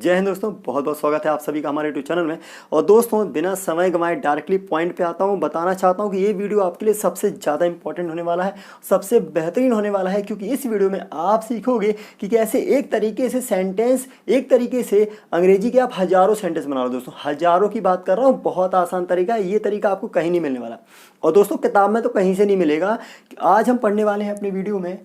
जय हिंद दोस्तों, बहुत बहुत स्वागत है आप सभी का हमारे यूट्यूब चैनल में। और दोस्तों बिना समय गंवाए डायरेक्टली पॉइंट पे आता हूँ। बताना चाहता हूँ कि ये वीडियो आपके लिए सबसे ज़्यादा इंपॉर्टेंट होने वाला है, सबसे बेहतरीन होने वाला है, क्योंकि इस वीडियो में आप सीखोगे कि कैसे एक तरीके से सेंटेंस, एक तरीके से अंग्रेजी के आप हज़ारों सेंटेंस बना लो। दोस्तों हज़ारों की बात कर रहा हूँ, बहुत आसान तरीका है। ये तरीका आपको कहीं नहीं मिलने वाला, और दोस्तों किताब में तो कहीं से नहीं मिलेगा। आज हम पढ़ने वाले हैं अपने वीडियो में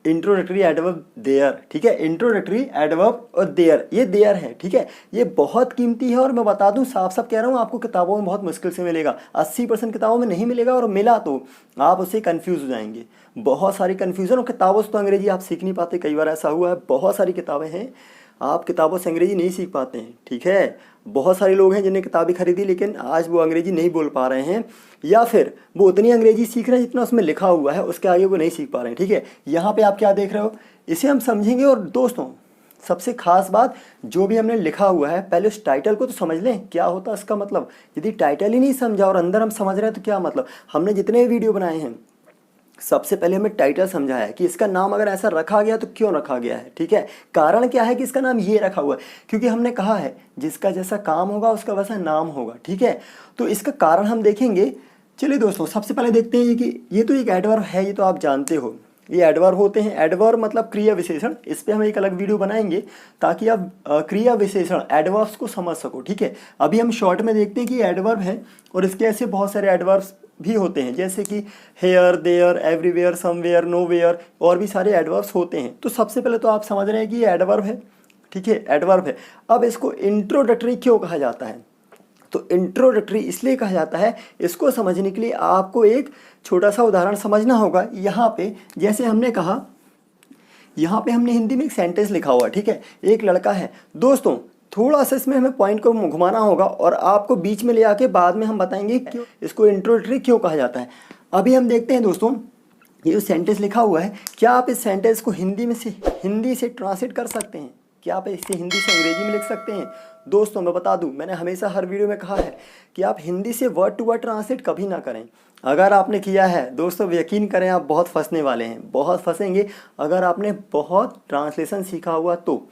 इंट्रोडक्टरी एडवर्ब देयर, ठीक है। इंट्रोडक्टरी एडवर्ब और देयर, ये देयर है, ठीक है। ये बहुत कीमती है और मैं बता दूं, साफ साफ कह रहा हूँ, आपको किताबों में बहुत मुश्किल से मिलेगा। 80% किताबों में नहीं मिलेगा, और मिला तो आप उससे कंफ्यूज हो जाएंगे। बहुत सारी कन्फ्यूजन, और किताबों से तो अंग्रेजी आप सीख नहीं पाते। कई बार ऐसा हुआ है, बहुत सारी किताबें हैं, आप किताबों से अंग्रेजी नहीं सीख पाते हैं, ठीक है। बहुत सारे लोग हैं जिन्हें किताबें खरीदी, लेकिन आज वो अंग्रेजी नहीं बोल पा रहे हैं, या फिर वो उतनी अंग्रेजी सीख रहे हैं जितना उसमें लिखा हुआ है, उसके आगे वो नहीं सीख पा रहे हैं, ठीक है। यहाँ पे आप क्या देख रहे हो, इसे हम समझेंगे। और दोस्तों सबसे खास बात, जो भी हमने लिखा हुआ है, पहले उस टाइटल को तो समझ लें, क्या होता है इसका मतलब। यदि टाइटल ही नहीं समझा और अंदर हम समझ रहे हैं तो क्या मतलब। हमने जितने वीडियो बनाए हैं, सबसे पहले हमें टाइटल समझाया है कि इसका नाम अगर ऐसा रखा गया तो क्यों रखा गया है, ठीक है। कारण क्या है कि इसका नाम ये रखा हुआ है, क्योंकि हमने कहा है जिसका जैसा काम होगा उसका वैसा नाम होगा, ठीक है। तो इसका कारण हम देखेंगे। चलिए दोस्तों, सबसे पहले देखते हैं कि ये तो एक एडवर्ब है, ये तो आप जानते हो, ये एडवर्ब होते हैं। एडवर्ब मतलब क्रिया विशेषण। इस पे हम एक अलग वीडियो बनाएंगे ताकि आप क्रिया विशेषण एडवर्ब्स को समझ सको, ठीक है। अभी हम शॉर्ट में देखते हैं कि एडवर्ब है, और इसके ऐसे बहुत सारे एडवर्ब्स भी होते हैं, जैसे कि here, there, everywhere, somewhere, nowhere, और भी सारे एडवर्ब्स होते हैं। तो सबसे पहले तो आप समझ रहे हैं कि ये एडवर्ब है, ठीक है, एडवर्ब है। अब इसको इंट्रोडक्टरी क्यों कहा जाता है, तो इंट्रोडक्टरी इसलिए कहा जाता है, इसको समझने के लिए आपको एक छोटा सा उदाहरण समझना होगा। यहाँ पे जैसे हमने कहा, यहाँ पे हमने हिंदी में एक सेंटेंस लिखा हुआ है, ठीक है। एक लड़का है। दोस्तों थोड़ा सा इसमें हमें पॉइंट को घुमाना होगा, और आपको बीच में ले आके बाद में हम बताएंगे क्यों इसको इंट्रोडक्टरी क्यों कहा जाता है। अभी हम देखते हैं दोस्तों, ये जो सेंटेंस लिखा हुआ है, क्या आप इस सेंटेंस को हिंदी से ट्रांसलेट कर सकते हैं? क्या आप इसे हिंदी से अंग्रेजी में लिख सकते हैं? दोस्तों मैं बता दूं, मैंने हमेशा हर वीडियो में कहा है कि आप हिंदी से वर्ड टू वर्ड ट्रांसलेट कभी ना करें। अगर आपने किया है दोस्तों, यकीन करें आप बहुत फंसने वाले हैं, बहुत फंसेंगे। अगर आपने बहुत ट्रांसलेशन सीखा हुआ तो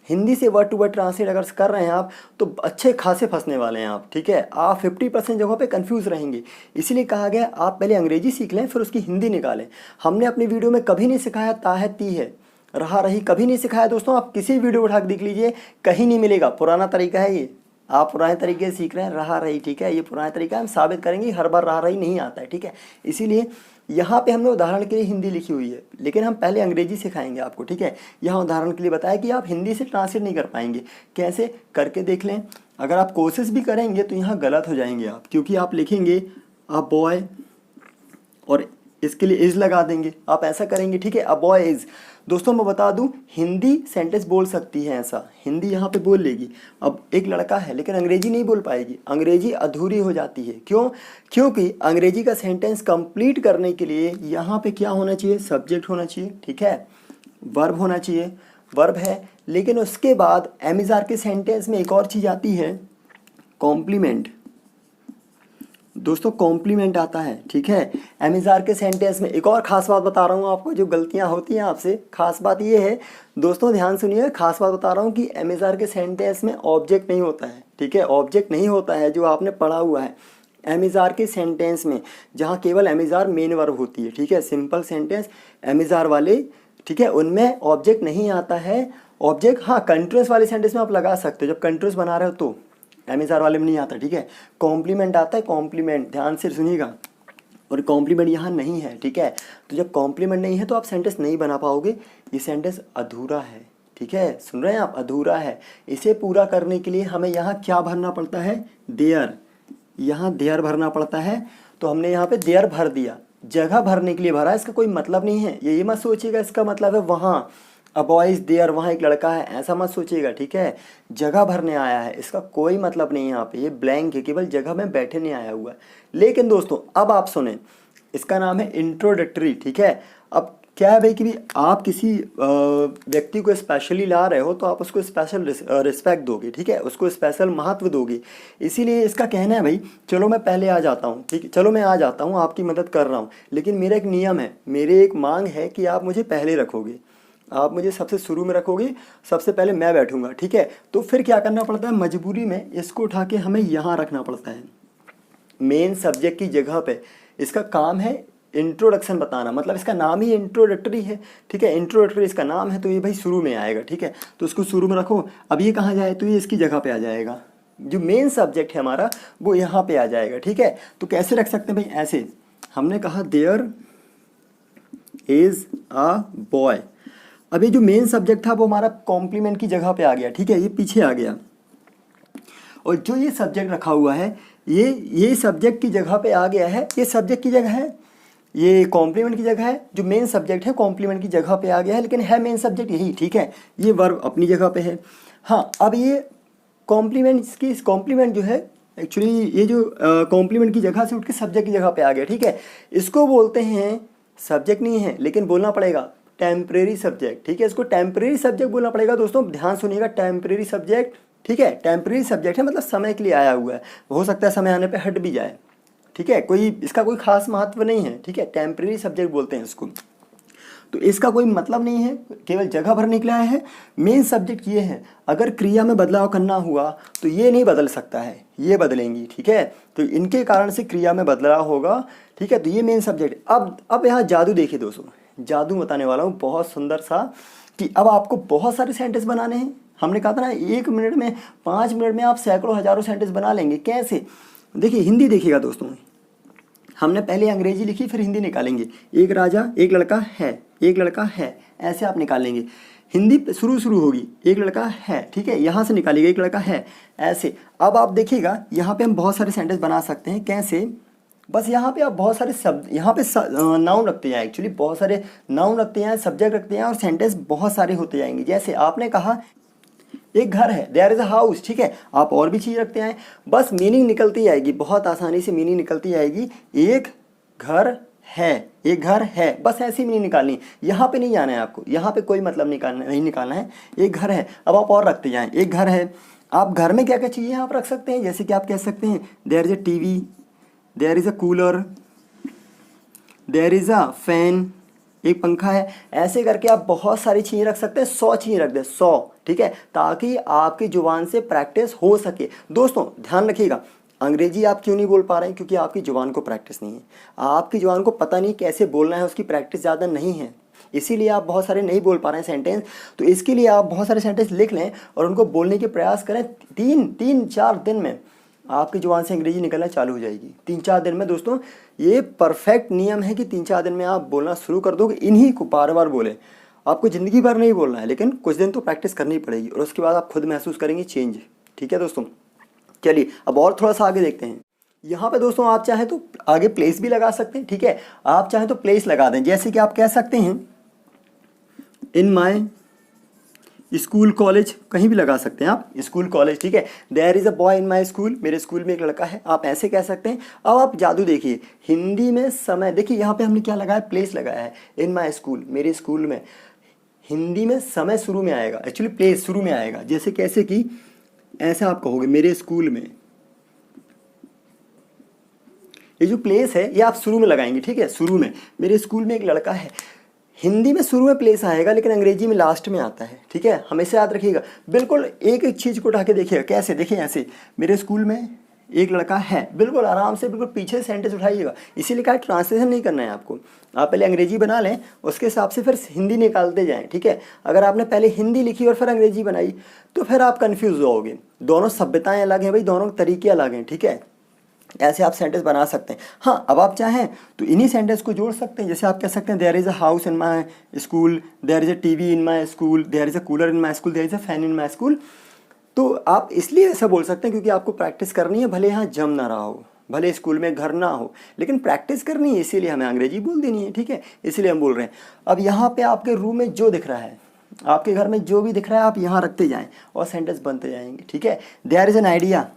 हिंदी से वर्ड टू वर्ड ट्रांसलेट अगर कर रहे हैं आप, तो अच्छे खासे फंसने वाले हैं आप, ठीक है। आप 50% जगहों पे कंफ्यूज रहेंगे। इसीलिए कहा गया आप पहले अंग्रेजी सीख लें, फिर उसकी हिंदी निकालें। हमने अपनी वीडियो में कभी नहीं सिखाया ता है ती है, रहा रही, कभी नहीं सिखाया दोस्तों। आप किसी वीडियो उठा के देख लीजिए, कहीं नहीं मिलेगा। पुराना तरीका है ये, आप पुराने तरीके से सीख रहे हैं, रहा रही, ठीक है। ये पुराना तरीका है, हम साबित करेंगे हर बार रहा रही नहीं आता है, ठीक है। इसीलिए यहाँ पे हमने उदाहरण के लिए हिंदी लिखी हुई है, लेकिन हम पहले अंग्रेजी सिखाएंगे आपको, ठीक है। यहाँ उदाहरण के लिए बताया कि आप हिंदी से ट्रांसलेट नहीं कर पाएंगे, कैसे करके देख लें। अगर आप कोशिश भी करेंगे तो यहाँ गलत हो जाएंगे आप, क्योंकि आप लिखेंगे अ बॉय और इसके लिए इज लगा देंगे, आप ऐसा करेंगे, ठीक है। A boy is. दोस्तों मैं बता दूं, हिंदी सेंटेंस बोल सकती है ऐसा, हिंदी यहाँ पे बोल लेगी। अब एक लड़का है, लेकिन अंग्रेजी नहीं बोल पाएगी, अंग्रेजी अधूरी हो जाती है। क्यों? क्योंकि अंग्रेजी का सेंटेंस कंप्लीट करने के लिए यहाँ पे क्या होना चाहिए, सब्जेक्ट होना चाहिए, ठीक है, वर्ब होना चाहिए, वर्ब है। लेकिन उसके बाद एमिजार के सेंटेंस में एक और चीज़ आती है, कॉम्प्लीमेंट। दोस्तों कॉम्प्लीमेंट आता है, ठीक है। एमिजार के सेंटेंस में एक और खास बात बता रहा हूँ आपको, जो गलतियाँ होती हैं आपसे। खास बात ये है दोस्तों, ध्यान सुनिए, खास बात बता रहा हूँ कि एमिजार के सेंटेंस में ऑब्जेक्ट नहीं होता है, ठीक है। ऑब्जेक्ट नहीं होता है, जो आपने पढ़ा हुआ है एमिजार के सेंटेंस में, जहाँ केवल एमिजार मेन वर्ब होती है, ठीक है। सिंपल सेंटेंस एमिजार वाले, ठीक है, उनमें ऑब्जेक्ट नहीं आता है। ऑब्जेक्ट हाँ कंट्रोस वाले सेंटेंस में आप लगा सकते हो, जब कंट्रोस बना रहे हो तो। एमिजार वाले में नहीं आता, ठीक है। कॉम्प्लीमेंट आता है, कॉम्प्लीमेंट, ध्यान से सुनिएगा। और कॉम्प्लीमेंट यहाँ नहीं है, ठीक है। तो जब कॉम्प्लीमेंट नहीं है तो आप सेंटेंस नहीं बना पाओगे, ये सेंटेंस अधूरा है, ठीक है। सुन रहे हैं आप, अधूरा है। इसे पूरा करने के लिए हमें यहाँ क्या भरना पड़ता है, देयर। यहाँ देयर भरना पड़ता है, तो हमने यहाँ पे देयर भर दिया, जगह भरने के लिए भरा। इसका कोई मतलब नहीं है, ये मत सोचिएगा इसका मतलब है वहाँ अ बॉय इज देयर, वहाँ एक लड़का है, ऐसा मत सोचिएगा, ठीक है। जगह भरने आया है, इसका कोई मतलब नहीं है यहाँ पे, ये ब्लैंक है, केवल जगह में बैठने आया हुआ है। लेकिन दोस्तों अब आप सुने, इसका नाम है इंट्रोडक्टरी, ठीक है। अब क्या है भाई कि भी आप किसी व्यक्ति को स्पेशली ला रहे हो, तो आप उसको स्पेशल रिस्पेक्ट दोगे, ठीक है, उसको स्पेशल महत्व दोगे। इसीलिए इसका कहना है भाई, चलो मैं पहले आ जाता हूँ, ठीक है, चलो मैं आ जाता हूँ, आपकी मदद कर रहा हूँ, लेकिन मेरा एक नियम है, मेरे एक मांग है कि आप मुझे पहले रखोगे। आप मुझे सबसे शुरू में रखोगे, सबसे पहले मैं बैठूंगा, ठीक है। तो फिर क्या करना पड़ता है, मजबूरी में इसको उठा के हमें यहाँ रखना पड़ता है मेन सब्जेक्ट की जगह पे। इसका काम है इंट्रोडक्शन बताना, मतलब इसका नाम ही इंट्रोडक्टरी है, ठीक है। इंट्रोडक्टरी इसका नाम है, तो ये भाई शुरू में आएगा, ठीक है। तो उसको शुरू में रखो। अब ये कहाँ जाए, तो ये इसकी जगह पे आ जाएगा। जो मेन सब्जेक्ट है हमारा वो यहाँ पे आ जाएगा, ठीक है। तो कैसे रख सकते हैं भाई, ऐसे हमने कहा देयर इज अ बॉय। अब ये जो मेन सब्जेक्ट था वो हमारा कॉम्प्लीमेंट की जगह पे आ गया, ठीक है, ये पीछे आ गया। और जो ये सब्जेक्ट रखा हुआ है ये सब्जेक्ट की जगह पे आ गया है, ये सब्जेक्ट की जगह है, ये कॉम्प्लीमेंट की जगह है। जो मेन सब्जेक्ट है कॉम्प्लीमेंट की जगह पे आ गया है, लेकिन है मेन सब्जेक्ट यही, ठीक है। ये वर्ब अपनी जगह पे है। हाँ, अब ये कॉम्प्लीमेंट जो है एक्चुअली ये जो कॉम्प्लीमेंट की जगह से उठ के सब्जेक्ट की जगह पे आ गया, ठीक है। इसको बोलते हैं, सब्जेक्ट नहीं है लेकिन बोलना पड़ेगा टेम्परेरी सब्जेक्ट, ठीक है। इसको टेम्परेरी सब्जेक्ट बोलना पड़ेगा दोस्तों, ध्यान सुनिएगा, टेम्परेरी सब्जेक्ट, ठीक है। टेम्परेरी सब्जेक्ट है, मतलब समय के लिए आया हुआ है, हो सकता है समय आने पे हट भी जाए, ठीक है। इसका कोई खास महत्व नहीं है, ठीक है। टेम्परेरी सब्जेक्ट बोलते हैं इसको। तो इसका कोई मतलब नहीं है, केवल जगह भर निकला है। मेन सब्जेक्ट ये है, अगर क्रिया में बदलाव करना हुआ तो ये नहीं बदल सकता है, ये बदलेंगी, ठीक है। तो इनके कारण से क्रिया में बदलाव होगा, ठीक है। तो ये मेन सब्जेक्ट। अब यहाँ जादू देखिए दोस्तों, जादू बताने वाला हूँ बहुत सुंदर सा, कि अब आपको बहुत सारे सेंटेंस बनाने हैं। हमने कहा था ना 1 मिनट में 5 मिनट में आप सैकड़ों हजारों सेंटेंस बना लेंगे। कैसे, देखिए हिंदी देखिएगा दोस्तों, हमने पहले अंग्रेजी लिखी फिर हिंदी निकालेंगे। एक राजा एक लड़का है, एक लड़का है, ऐसे आप निकाल लेंगे। हिंदी शुरू होगी, एक लड़का है, ठीक है, यहाँ से निकालिएगा एक लड़का है, ऐसे। अब आप देखिएगा यहाँ पे हम बहुत सारे सेंटेंस बना सकते हैं। कैसे, बस यहाँ पे आप बहुत सारे शब्द, यहाँ पे नाउन रखते हैं, एक्चुअली बहुत सारे नाउन रखते हैं, सब्जेक्ट रखते हैं, और सेंटेंस बहुत सारे होते जाएंगे। जैसे आपने कहा एक घर है, देयर इज अ हाउस, ठीक है। आप और भी चीज़ रखते हैं, बस मीनिंग निकलती आएगी, बहुत आसानी से मीनिंग निकलती आएगी। एक घर है, एक घर है, बस ऐसी मीनिंग निकालनी। यहाँ पे नहीं जाना है आपको, यहाँ पे कोई मतलब नहीं निकालना है। एक घर है, अब आप और रखते जाएं। एक घर है, आप घर में क्या क्या चीज़ें आप रख सकते हैं, जैसे कि आप कह सकते हैं there is a TV, there is a cooler, there is a fan, एक पंखा है। ऐसे करके आप बहुत सारी चीज़ें रख सकते हैं, 100 चीज़ें रख दें, 100, ठीक है, ताकि आपकी जुबान से प्रैक्टिस हो सके। दोस्तों ध्यान रखिएगा, अंग्रेजी आप क्यों नहीं बोल पा रहे हैं, क्योंकि आपकी जुबान को प्रैक्टिस नहीं है, आपकी जुबान को पता नहीं कैसे बोलना है, उसकी प्रैक्टिस ज़्यादा नहीं है, इसीलिए आप बहुत सारे नहीं बोल पा रहे हैं सेंटेंस। तो इसके लिए आप बहुत सारे सेंटेंस लिख लें और उनको बोलने के प्रयास करें। 3-4 दिन में आपकी जुबान से अंग्रेजी निकलना चालू हो जाएगी। 3-4 दिन में दोस्तों, ये परफेक्ट नियम है कि 3-4 दिन में आप बोलना शुरू कर दोगे। इन्हीं को बार बार बोलें, आपको ज़िंदगी भर नहीं बोलना है, लेकिन कुछ दिन तो प्रैक्टिस करनी पड़ेगी, और उसके बाद आप खुद महसूस करेंगे चेंज, ठीक है दोस्तों। चलिए अब और थोड़ा सा आगे देखते हैं। यहाँ पे दोस्तों आप चाहें तो आगे प्लेस भी लगा सकते हैं, ठीक है। आप चाहें तो प्लेस लगा दें, जैसे कि आप कह सकते हैं इन माई स्कूल कॉलेज, कहीं भी लगा सकते हैं आप, स्कूल कॉलेज, ठीक है। There is a boy in my school, मेरे स्कूल में एक लड़का है, आप ऐसे कह सकते हैं। अब आप जादू देखिए, हिंदी में समय, देखिए यहाँ पे हमने क्या लगाया, प्लेस लगाया है, इन माई स्कूल, मेरे स्कूल में। हिंदी में समय शुरू में आएगा, एक्चुअली प्लेस शुरू में आएगा। जैसे कैसे कि ऐसा आप कहोगे मेरे स्कूल में, ये जो प्लेस है ये आप शुरू में लगाएंगे, ठीक है। शुरू में, मेरे स्कूल में एक लड़का है, हिंदी में शुरू में प्लेस आएगा, लेकिन अंग्रेजी में लास्ट में आता है, ठीक है। हमेशा याद रखिएगा, बिल्कुल एक एक चीज़ को उठा के देखिएगा। कैसे, देखिए ऐसे, मेरे स्कूल में एक लड़का है, बिल्कुल आराम से, बिल्कुल पीछे सेंटेंस उठाइएगा। इसीलिए कहा ट्रांसलेशन नहीं करना है आपको, आप पहले अंग्रेजी बना लें, उसके हिसाब से फिर हिंदी निकालते जाएं, ठीक है। अगर आपने पहले हिंदी लिखी और फिर अंग्रेजी बनाई तो फिर आप कन्फ्यूज़ होगे। दोनों सभ्यताएँ अलग हैं भाई, दोनों तरीके अलग हैं, ठीक है। ऐसे आप सेंटेंस बना सकते हैं। हाँ, अब आप चाहें तो इन्हीं सेंटेंस को जोड़ सकते हैं। जैसे आप कह सकते हैं there is a house in my school, there is a TV in my school, there is a cooler in my school, there is a fan in my school. तो आप इसलिए ऐसा बोल सकते हैं क्योंकि आपको प्रैक्टिस करनी है, भले यहाँ जम ना रहा हो, भले स्कूल में घर ना हो, लेकिन प्रैक्टिस करनी है, इसीलिए हमें अंग्रेजी बोल देनी है, ठीक है। इसलिए हम बोल रहे हैं। अब यहाँ पे आपके रूम में जो दिख रहा है, आपके घर में जो भी दिख रहा है, आप यहाँ रखते जाएँ और सेंटेंस बनते जाएंगे, ठीक है। There is an idea,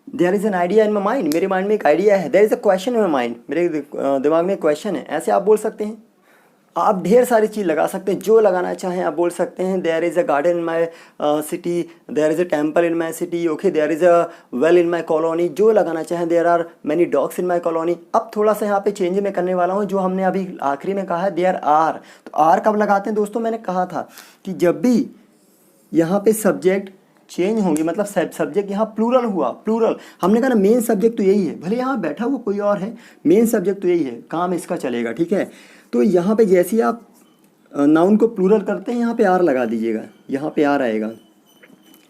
there is an idea in my mind, मेरे माइंड में एक आइडिया है। There is a question in my mind, मेरे दिमाग में एक क्वेश्चन है, ऐसे आप बोल सकते हैं। आप ढेर सारी चीज़ लगा सकते हैं, जो लगाना चाहें आप बोल सकते हैं। There is a garden in my city, there is a temple in my city, okay, there is a well in my colony, जो लगाना चाहें। There are many dogs in my colony. अब थोड़ा सा यहाँ पे चेंज मैं करने वाला हूँ, जो हमने अभी आखिरी में कहा है देयर आर। तो आर कब लगाते हैं दोस्तों? मैंने कहा था कि जब भी यहाँ पे सब्जेक्ट चेंज होंगे, मतलब सब्जेक्ट यहाँ प्लूरल हुआ, प्लूरल, हमने कहा ना मेन सब्जेक्ट तो यही है, भले यहाँ बैठा हुआ कोई और है, मेन सब्जेक्ट तो यही है, काम इसका चलेगा, ठीक है। तो यहाँ पे जैसे ही आप नाउन को प्लूरल करते हैं, यहाँ पे आर लगा दीजिएगा, यहाँ पे आर आएगा,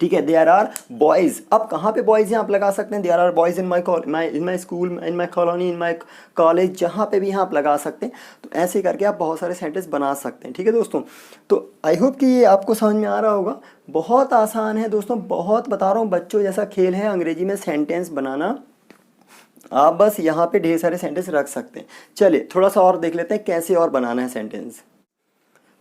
ठीक है। देयर आर बॉयज़, अब कहाँ पे बॉयज़ हैं आप लगा सकते हैं। There are boys in my school, in my colony, in my college, जहाँ पे भी यहाँ आप लगा सकते हैं। तो ऐसे करके आप बहुत सारे सेंटेंस बना सकते हैं, ठीक है दोस्तों। तो आई होप कि ये आपको समझ में आ रहा होगा। बहुत आसान है दोस्तों, बहुत बता रहा हूँ, बच्चों जैसा खेल है अंग्रेजी में सेंटेंस बनाना। आप बस यहाँ पे ढेर सारे सेंटेंस रख सकते हैं। चलिए थोड़ा सा और देख लेते हैं कैसे और बनाना है सेंटेंस।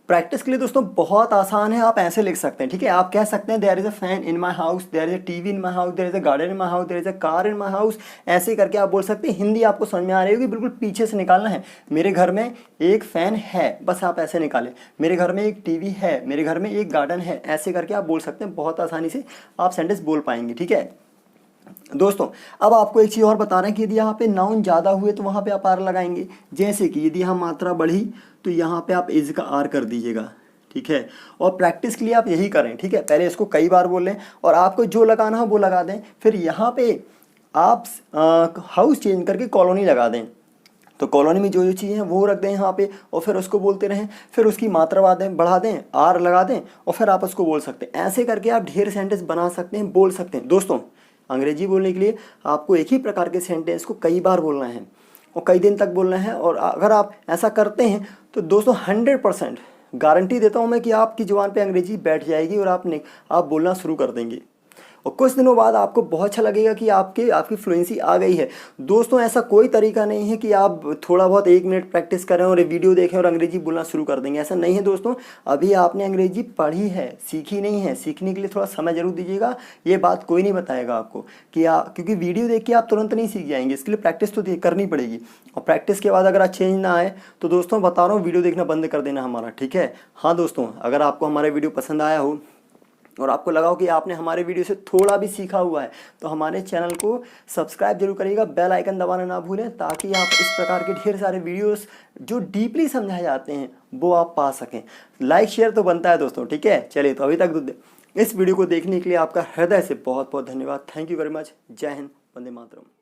प्रैक्टिस के लिए दोस्तों बहुत आसान है, आप ऐसे लिख सकते हैं, ठीक है। आप कह सकते हैं there is a fan in my house, there is a TV in my house, there is a garden in my house, there is a car in my house. ऐसे करके आप बोल सकते हैं। हिंदी आपको समझ में आ रही होगी, बिल्कुल पीछे से निकालना है। मेरे घर में एक फ़ैन है, बस आप ऐसे निकालें। मेरे घर में एक टीवी है, मेरे घर में एक गार्डन है, ऐसे करके आप बोल सकते हैं। बहुत आसानी से आप सेंटेंस बोल पाएंगे, ठीक है दोस्तों। अब आपको एक चीज़ और बता रहे हैं कि यदि यहाँ पे नाउन ज़्यादा हुए तो वहाँ पे आप आर लगाएंगे। जैसे कि यदि यहाँ मात्रा बढ़ी तो यहाँ पे आप इज का आर कर दीजिएगा, ठीक है। और प्रैक्टिस के लिए आप यही करें, ठीक है। पहले इसको कई बार बोल लें और आपको जो लगाना हो वो लगा दें। फिर यहाँ पे आप हाउस चेंज करके कॉलोनी लगा दें। तो कॉलोनी में जो जो चीज़ें हैं वो रख दें यहाँ पे, और फिर उसको बोलते रहें। फिर उसकी मात्रा बढ़ा दें, आर लगा दें, और फिर आप उसको बोल सकते हैं। ऐसे करके आप ढेर सेंटेंस बना सकते हैं, बोल सकते हैं दोस्तों। अंग्रेजी बोलने के लिए आपको एक ही प्रकार के सेंटेंस को कई बार बोलना है और कई दिन तक बोलना है। और अगर आप ऐसा करते हैं तो दोस्तों 100% गारंटी देता हूँ मैं कि आपकी ज़ुबान पे अंग्रेजी बैठ जाएगी और आप बोलना शुरू कर देंगे। और कुछ दिनों बाद आपको बहुत अच्छा लगेगा कि आपकी फ्लुएंसी आ गई है। दोस्तों ऐसा कोई तरीका नहीं है कि आप थोड़ा बहुत 1 मिनट प्रैक्टिस करें और वीडियो देखें और अंग्रेजी बोलना शुरू कर देंगे, ऐसा नहीं है दोस्तों। अभी आपने अंग्रेजी पढ़ी है, सीखी नहीं है। सीखने के लिए थोड़ा समय जरूर दीजिएगा। ये बात कोई नहीं बताएगा आपको कि क्योंकि वीडियो देख के आप तुरंत नहीं सीख जाएंगे। इसके लिए प्रैक्टिस तो करनी पड़ेगी। और प्रैक्टिस के बाद अगर चेंज ना आए तो दोस्तों बता रहा हूँ, वीडियो देखना बंद कर देना हमारा, ठीक है। हाँ दोस्तों, अगर आपको हमारा वीडियो पसंद आया हो और आपको लगा हो कि आपने हमारे वीडियो से थोड़ा भी सीखा हुआ है तो हमारे चैनल को सब्सक्राइब जरूर करिएगा, बेल आइकन दबाना ना भूलें, ताकि आप इस प्रकार के ढेर सारे वीडियोस जो डीपली समझाए जाते हैं वो आप पा सकें। लाइक शेयर तो बनता है दोस्तों, ठीक है। चलिए, तो अभी तक इस वीडियो को देखने के लिए आपका हृदय से बहुत बहुत धन्यवाद। Thank you very much. जय हिंद, वंदे मातरम।